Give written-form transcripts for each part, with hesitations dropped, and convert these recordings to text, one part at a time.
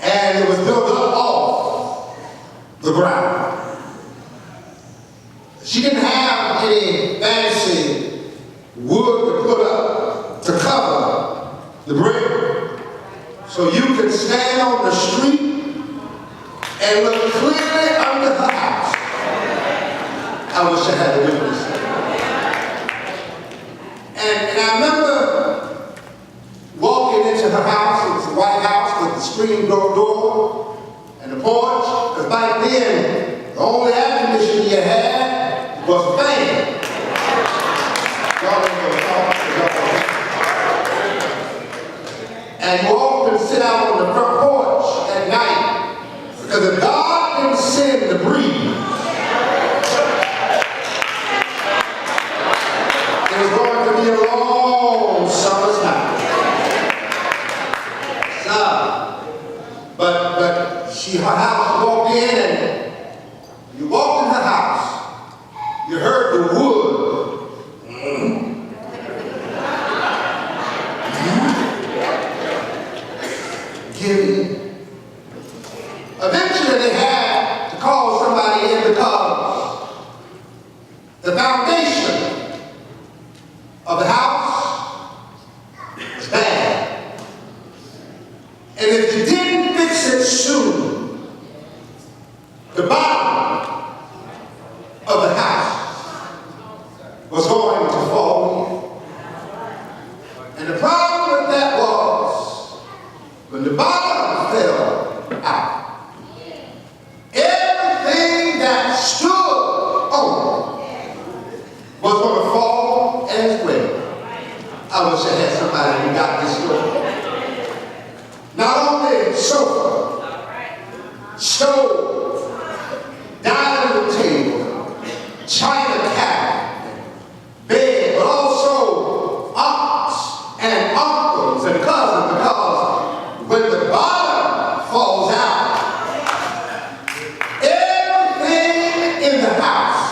and it was built up off the ground. She didn't have any fancy wood to put up to cover the brick, so you could stand on the street and look clearly under her house. I wish I had a witness. And I remember walking into her house. It was a white house with the screen door and the porch. Because back then, the only air conditioning you had was a fan. Y'all ain't gonna talk to y'all. And you often sit out on the front porch at night, because if God didn't send the breeze, it was going to be a long summer's night. But her house, you walked in, and you walked in her house, you heard the wood. Eventually they had to call somebody in because the foundation of the house was bad. And if you didn't fix it soon, the bottom of the house was going to fall in. And the problem with that was, when the bottom fell out, everything that stood on it was going to fall as well. I wish I had somebody who got this story. Not only sofa, stove, dining table, china cabinet, bed, but also aunts and uncles and cousins, because when the bottom falls out, everything in the house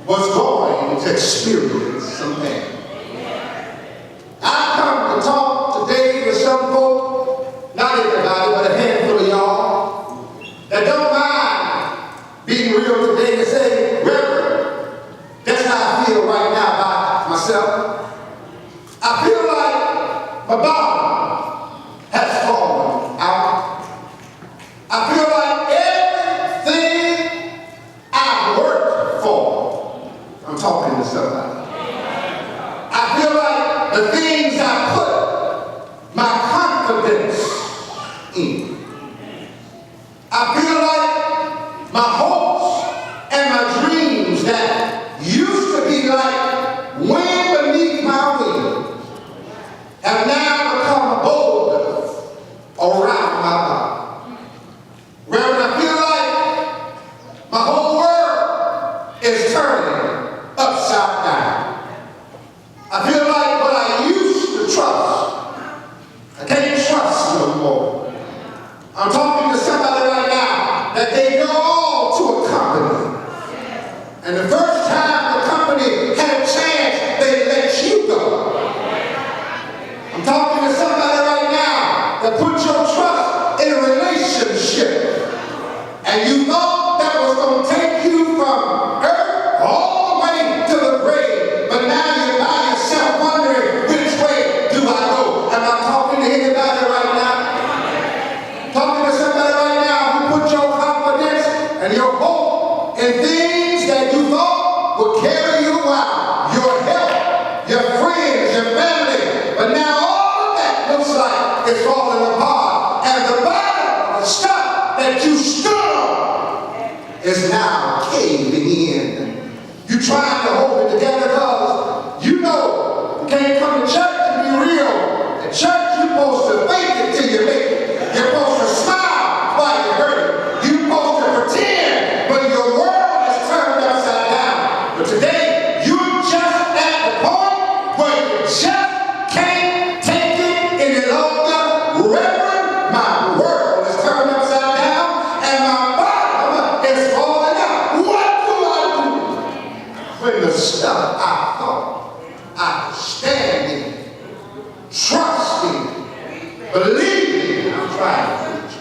was going to experience some pain. I come to talk today to some folk, not everybody, but a handful of y'all, that don't mind being real today and say, Reverend, that's how I feel right now about myself. I feel like my bottom has fallen out. I feel like everything I've worked for, I'm talking to somebody. I feel like the things I put my confidence in, I feel like my hopes and my dreams that used to be like wind beneath my wings have now become a boulder around my body. Where I feel like my whole world is turning upside down. I feel like what I used to trust, I can't trust no more. I'm talking to somebody right now that they go all to a company. And the first time the company had a chance, they let you go. I'm talking to somebody right now that put your trust in a relationship. And you thought that was going to take you from earth all the way to the grave. But now you're by yourself wondering, which way do I go? Am I talking to anybody right now? Talking to somebody right now who put your confidence and your hope in things that you thought would carry you out. Your health, your friends, your family. But now all of that looks like it's falling apart. And the bottom of the stuff that you stood on is now caving in. You're trying to hold it together because you know you can't come to church and be real. At church, you're supposed to fake it till you make it. You're supposed to smile while you hurt it. You're supposed to pretend when your world is turned upside down. But today, you're just at the point where you just can't take it any longer. Reverend, my world is turned upside down and my bottom is falling out. What do I do when the stuff I thought I could stand in, trust in, believe in, I'm trying to preach,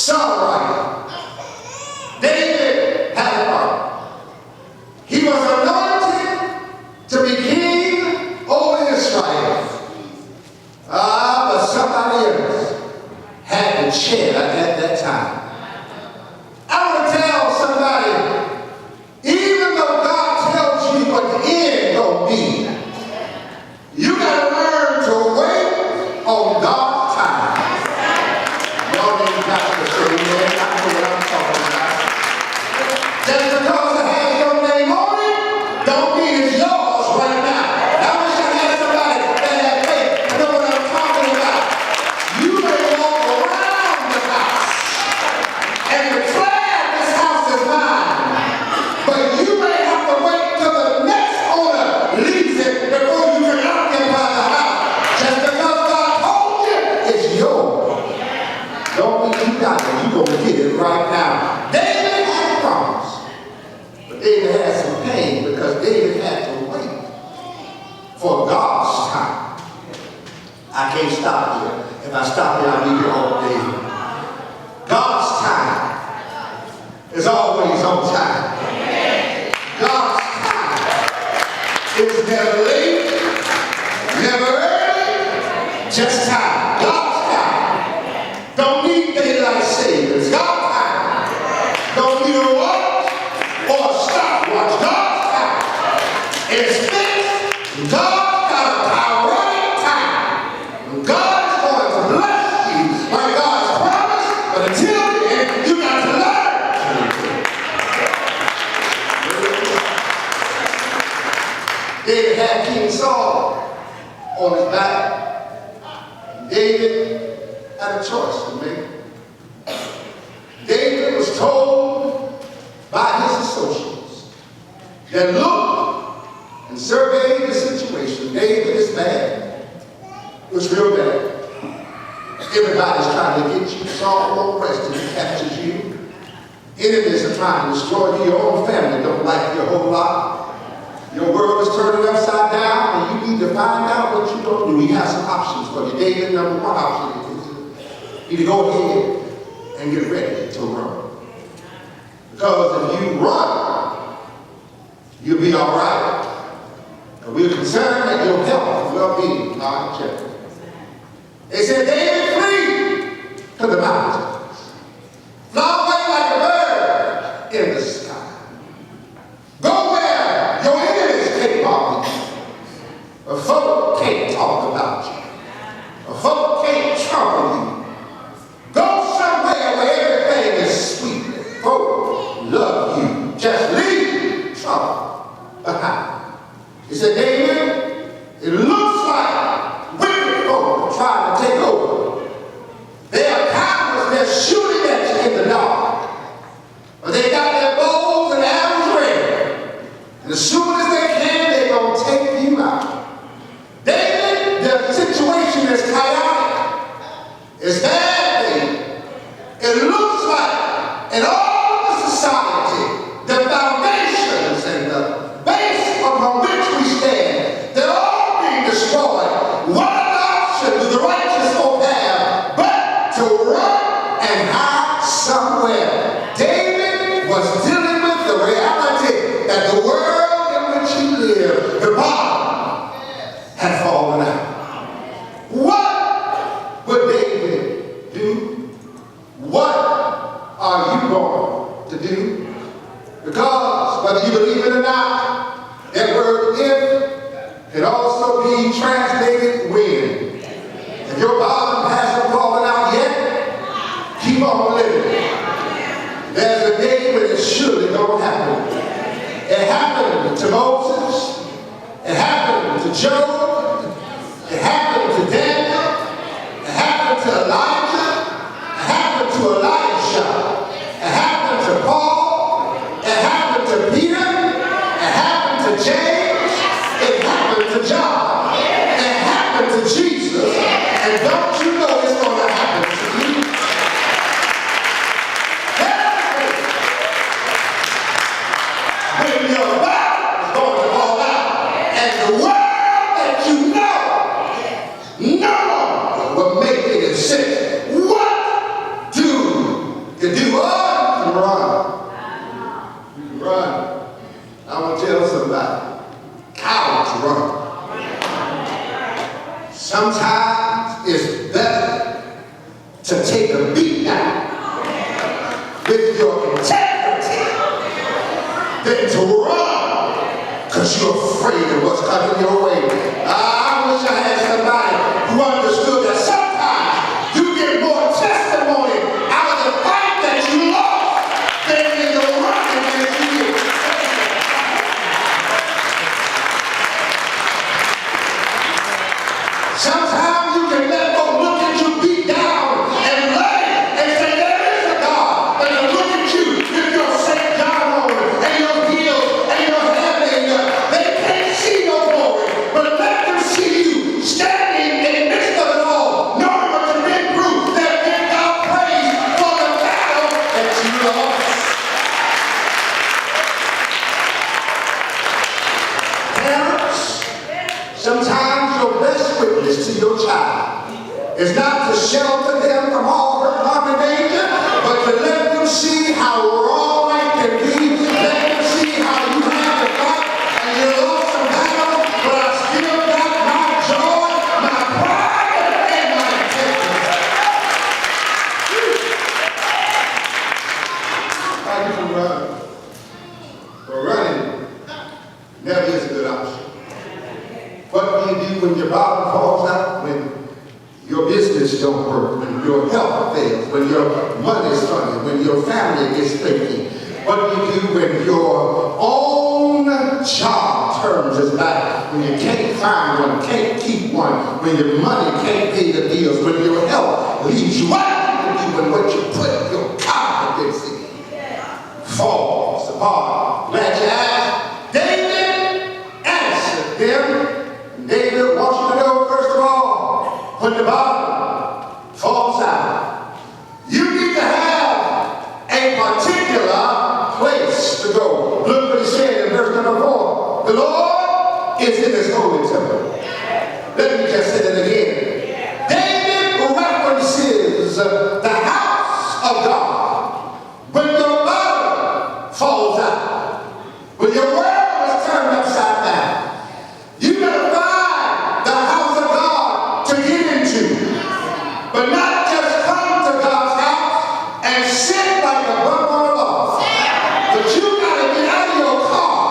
songwriter. David had a heart. He was anointed to be king over Israel. But somebody else had the chair at that time. I want to tell somebody, even though God tells you what the end gonna be, you got to learn to wait on God's time. Y'all ain't got to say amen. I know what I'm talking about. Just because it has your name on it, don't mean it's yours right now. I wish I had somebody that had faith to know what I'm talking about. You may walk around the house and declare this house is mine, but you may have to wait till the next owner leaves it before you can occupy the house. Just because God told you it's yours, don't mean you got it. You're going to get it right now. David had a promise, but David had some pain because David had to wait for God's time. I can't stop here. If I stop here, I'll leave you all day. God's time is always on time. God's time is never late, never early, just time. God's time. Don't need daylight savings. God's time. Don't need a watch or a stopwatch. God's time is fixed. God's got a ironic time. God is going to bless you like God's promised, but until then, you got to learn. David had King Saul on his back. David had a choice to make. David was told by his associates that look and survey the situation. David is bad. It was real bad. Everybody's trying to get you. Saul won't rest till he captures you. Enemies are trying to destroy you. Your own family don't like you a whole lot. Your world is turning upside down, and you need to find out what you're going to do. We have some options for you. David, number one option is you need to go ahead and get ready to run. Because if you run, you'll be all right. And we're concerned that your health and well-being are in jeopardy. They said, David, flee to the mountains. Fly away like a bird in the sky. Go where your enemies can't bother you. A folk can't talk about you. A folk can't trouble you. Go somewhere where everything is sweet. Folk love you. Just leave trouble behind. He said, David, it looks like wicked folk are trying to take over. They are cowards. They're shooting at you in the dark. But they got their bows and arrows ready. And as soon as they can, they're going to take you out. David, the situation is chaotic. It's bad, David. It looks like in all the society, the foundations and the base upon which we stand, they're all being destroyed. What option do the righteous folk have but to run and hide somewhere? David was dealing with the reality that the world in which he lived, the bottom had fallen out. What would David do? What are you going to do? Because whether you believe it or not, that word if can also be translated when. If your bottom hasn't fallen out yet, keep on living. There's a day when it's surely going to happen. It happened to Moses. It happened to Job. It happened to Daniel. It happened to Elijah. It happened to Elisha. It happened to Paul. It happened to Peter. It happened to James. It happened to John. It happened to Jesus. And don't you know it's going to happen to you? When your body is going to fall out, and the world that you know no one will make any sense. What do to take a beat down with your integrity than to run because you're afraid of what's coming your way. I wish I had somebody who understood that sometimes you get more testimony out of the fight that you lost than in the running that you did. Sometimes you can let folks look at you beat down and lay and say there is a God, but they look at you with your St. John on and your heels and your hair made up. They can't see no glory, but let them see you standing in the midst of it all, knowing what you've been through. They'll give God praise for the battle that you lost. Parents, sometimes your best witness to your child is not to shelter them from all hurt, harm, and danger, but to let them see how raw life can be. Let them see how you had to fight and you lost some battle, but I still got my joy, my pride, and my integrity. How you can run? But running never is a good option. What do you do when your bottom falls out? When your business don't work, when your health fails, when your money's funny, when your family gets flaky? What do you do when your own job turns its back? When you can't find one, can't keep one, when your money can't pay the bills, when your health leaves you? What do you do when what you put your confidence in falls apart? Glad you asked. David answered them. David wants you to know, first of all, when the bottom falls out, you need to have a particular place to go. Look what he said in verse number 4. The Lord is in his holy temple. Let me just say that again. David references the house of God. When your bottom falls out, when your world is turned upside down, you better find the house of God to get into. But not just come to God's house and sit like a bum on a log. But you got to get out of your car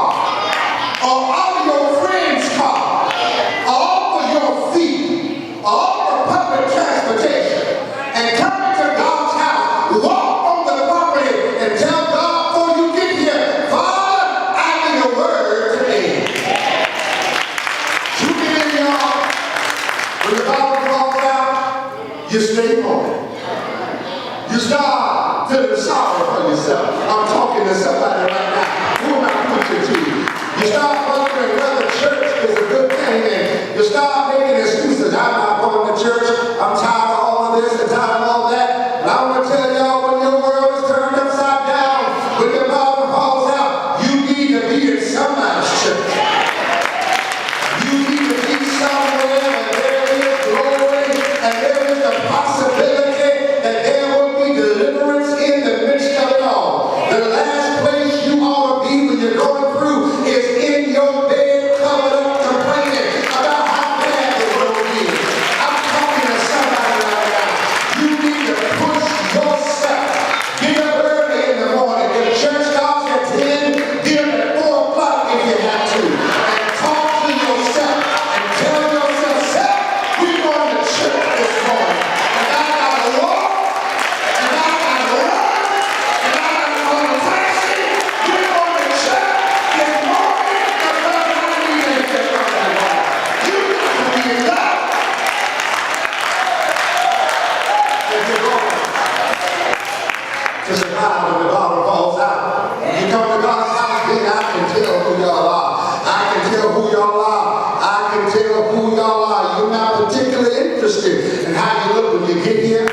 or out of your friend's car or off of your feet or off of public transportation and come into God's house. Walk on the property and tell God before you get here, Father, I need a word today. When the bottom falls out, you stay home. You start feeling sorry for yourself. I'm talking to somebody right now. Who am I preaching to? You start wondering whether church is a good thing, and you start making excuses. I'm not going to church. I'm tired of all of this and tired of all that. And I want to tell y'all, when your world is turned upside down, when the bottom falls out, you need to be in somebody's church. You need to be somewhere where there is glory and there is the possibility that there will be deliverance in the midst of it all. The last place you ought to be when you're going through is in your bed, covered up, complaining about how bad the world is. I'm talking to somebody right now. You need to push yourself. Get up early in the morning. If the church starts at 10, get up at 4 o'clock if you have to. And talk to yourself and tell yourself, self, we're going to church this morning. And I got to walk, and I got to run, and I got to go to taxi. We're going to church this morning because I need to get from the Lord. You got to be in love. If you're going to survive when the bottom falls out, you come to God's house, then I can tell who y'all are. I can tell who y'all are. I can tell who y'all are. You're not particularly interested in how you look when you get here.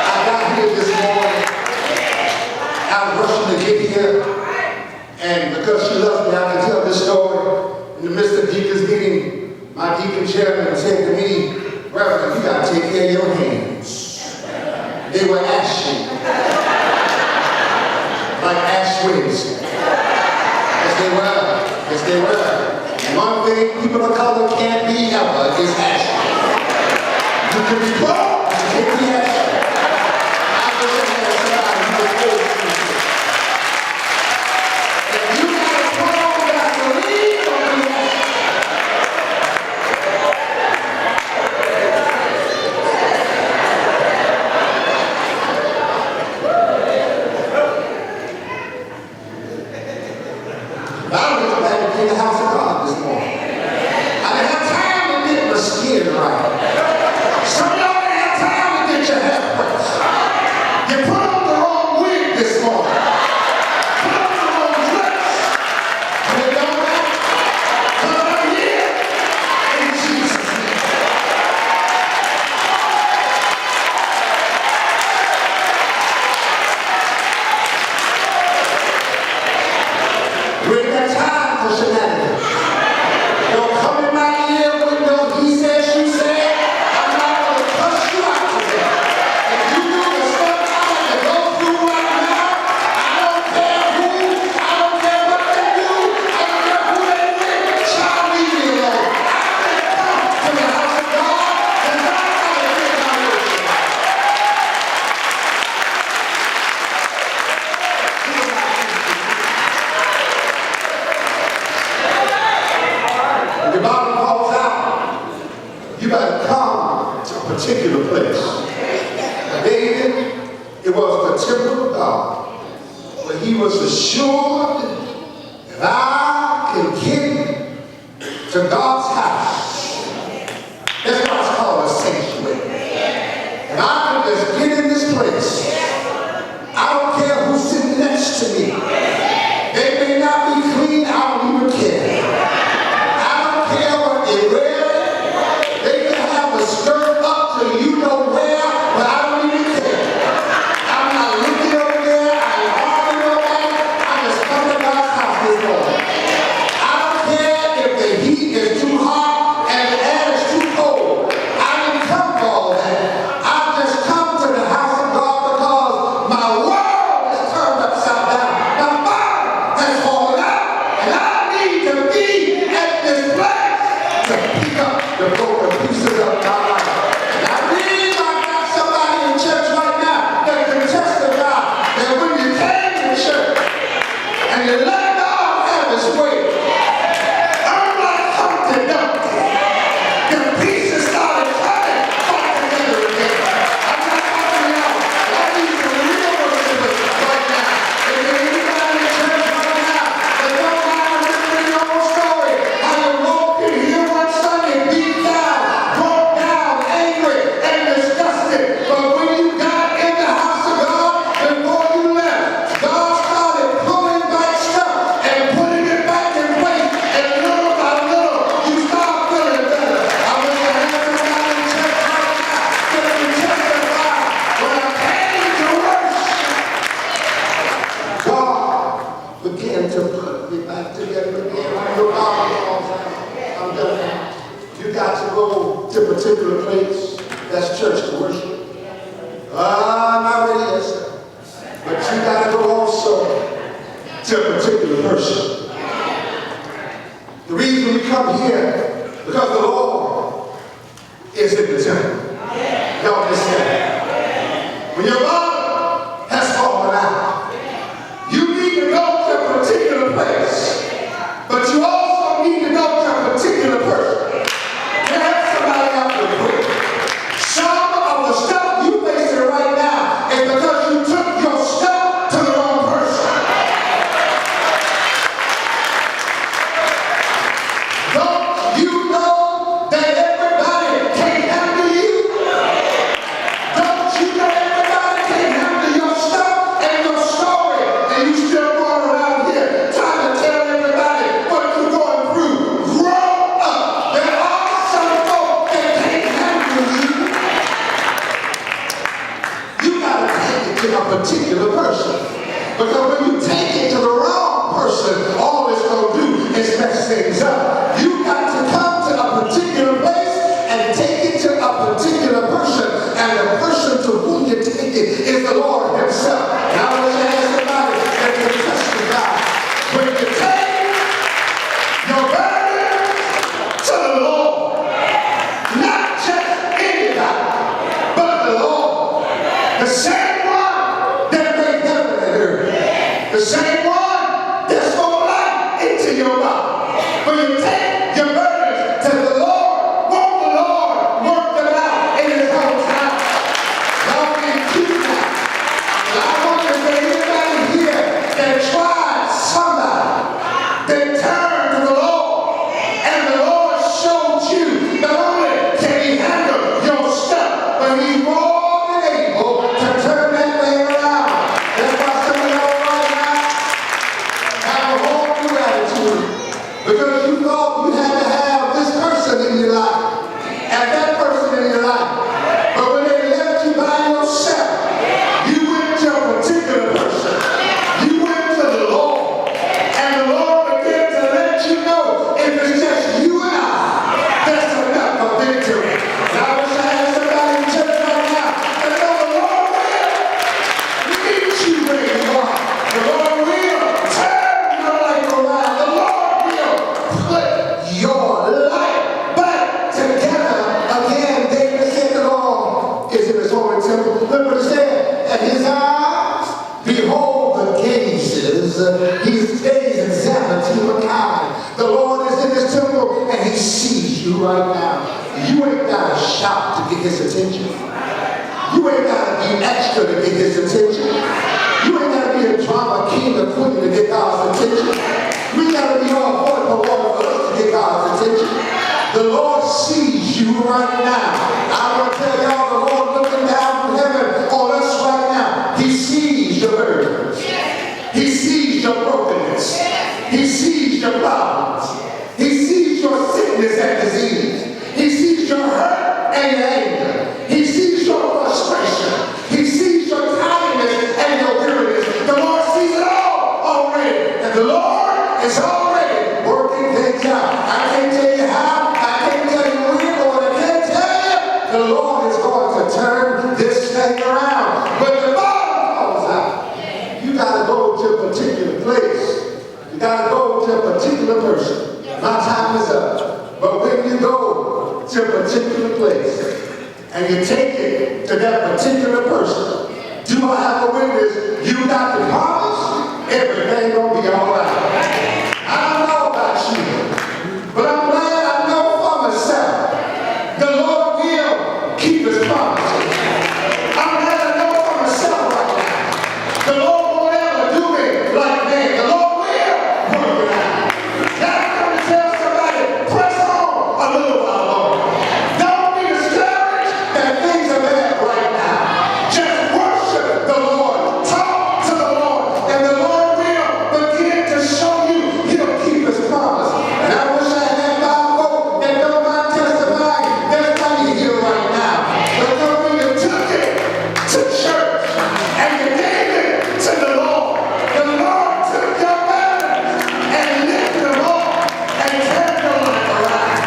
I got here this morning. I was rushing to get here. And because she loves me, I can tell this story. In the midst of deacon's meeting, my deacon chairman said to me, Reverend, you got to take care of your hands. They were ashy. Like Ash Wednesday. Yes, they were. And one thing people of color can't be ever is ashy. can be broke, you can be action. I wish I had somebody who was old school. If you got a problem, gasoline, don't be action. I was glad to be in the house of God this morning. I didn't have time to get my skin right. Some of y'all didn't have time to get your hair pressed. You put on the wrong wig this morning. Put on the wrong dress. And it don't matter. Because I'm here in Jesus' name. We ain't got time for shenanigans. Don't come in my ear with no he said, she said. I'm not going to cuss you out today. If you do the stuff I have to go through right now, I don't care who, I don't care what they do, I don't care who they with, child, leave me alone. I can't come to the house of God and not try to get my worship. When the Bible calls out, you got to come to a particular place. For David, it was the temple of God, where he was assured that I can get to God's house. That's why it's called a sanctuary. And I can just get in this place. I don't care who's sitting next to me. They may not be clean, I don't even care. I don't care what they wear. They can have a skirt up to you know where, but I don't even care. I'm not looking over there. I ain't harming nobody. I just come to God's house this morning. I don't care if the heat is too hot and the air is too cold. I didn't come for all that. I just come to the house of God because my world is turned upside down. My Bible has fallen out, and I need to be at this place to pick up the broken pieces of my life. And I really got somebody in church right now that can testify that when you came to church and you let God have his way, unlike Humpty Dumpty, the pieces started coming back together again. I'm not talking about I need some real worshipers right now. If there's anybody in church right now that don't mind listening your own story, how you walked in here one Sunday, beat down, broke down, angry, and disgusted. But when you got in the house of God, before you left, God started pulling back stuff and putting it back in place. And little by little, you start feeling better. I wish I had somebody in church right now that can testify when I came to worship, God began to put me back together again. I know God calls out. I'm done. You got to go to a particular place. That's church to worship. I'm not ready yet, sir. But you got to go also to a particular person. The reason we come here, because the Lord is in the temple. Y'all understand? When your body has fallen out, you need to go to a particular place. But you also need to go to a particular person. Can I have somebody out there quick? Some of the stuff you facing right now is because you took your stuff to the wrong person. Don't you know that everybody can't handle you? Don't you know everybody can't handle your stuff and your story, and you still going around here trying to tell everybody what you're going through? Grow up. There are some folks that can't handle you. You got to take it to a particular person. Because when you take it to the wrong person, all it's going to do is mess things up. You got to come to a particular place and take it to a particular person. And the person to whom you take it is the Lord himself. Now I wish I had somebody that can testify. When you take your burden to the Lord, not just anybody, The same one that's spoken life into your body. When you take your burdens to the Lord, won't the Lord work them out in His own time? Y'all can keep that. I want to say anybody here that tried somebody, that turned to the Lord, and the Lord showed you not only can He handle your stuff, but He's more than able to turn that thing around. That's why some of y'all right now have a whole new attitude, because you thought you had to have this person in your life and that person in your life. But when they left you by yourself, you went to a particular person. You went to the Lord, and the Lord began to let you know if it's just you and I, that's enough for victory. And I wish I had somebody in church right now that know the Lord will meet you where you are. The Lord will turn your life around. The Lord will put your life back together again. David said the Lord is in His holy temple. Look what it said. And His eyes behold the gazes. His gaze examines humankind. The Lord is in His temple and He sees you right now. You ain't got to shout to get His attention. You ain't got to be extra to get His attention. You ain't got to be a drama king or queen to get God's attention. We got to be on point for one for us to get God's attention. The Lord sees you right now. I want to tell y'all, the Lord looking down from heaven on us right now. He sees your burdens. He sees your brokenness. He sees your problems. He sees your sickness and disease. He sees your hurt and your anger. He sees your frustration. He sees your tiredness and your weariness. The Lord sees it all already. And the Lord is already working things out. I can't tell you how. I can't tell you when. But what I can tell you, the Lord is going to turn this thing around. When the bottom falls out, you got to go to a particular place. You got to go to a particular person. My time is up. But when you go to a particular place and you take it to that particular person, do I have a witness? You got to promise everything gonna be all right. I don't know about you, but I'm glad I know for myself. The Lord will keep His promises. I'm glad I know for myself right now. The Lord won't ever do me like man. The Lord will work it out. Now I'm going to tell somebody, press on a little while longer. Don't be discouraged that things are bad right now. Just worship the Lord. Talk to the Lord. And the Lord will begin to show you He'll keep His promise. And I wish I had 5 folk that know my testimony. That's why you're here right now. Because when you took it to church and you gave it to the Lord took your burdens and lifted them off and turned your life around.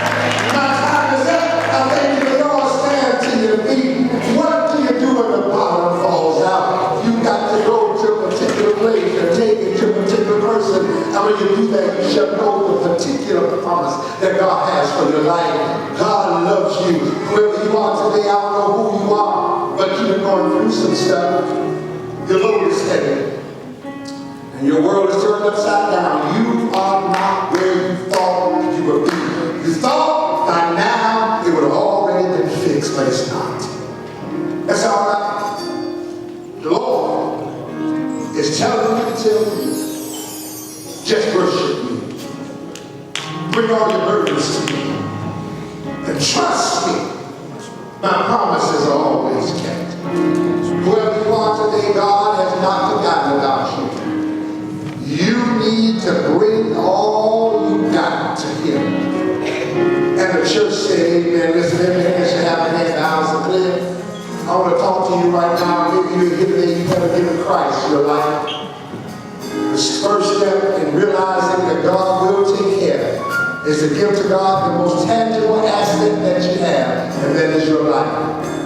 My time is up. I thank you for y'all stand to your feet. What do you do when the bottom falls out? You got to go to a particular place and take it to a particular person. And when you do that, you shall know the particular promise that God has for your life. God loves you. Whoever you are today, I don't know who you are, but you've been going through some stuff. Your load is heavy. And your world is turned upside down. You are not where you thought you would be. You thought by now it would have already been fixed, but it's not. That's all right. The Lord is telling you to tell you, just worship me. Bring all your burdens to me. And trust me. My promises are always kept. Whoever you are today, God has not forgotten about you. You need to bring all you got to Him. And the church said, amen. Listen, every hand should have a hand down. Cliff, I want to talk to you right now. Maybe you're here today, you never given Christ your life. The first step in realizing that God will take care is to give to God the most tangible asset that you have, and that is your life.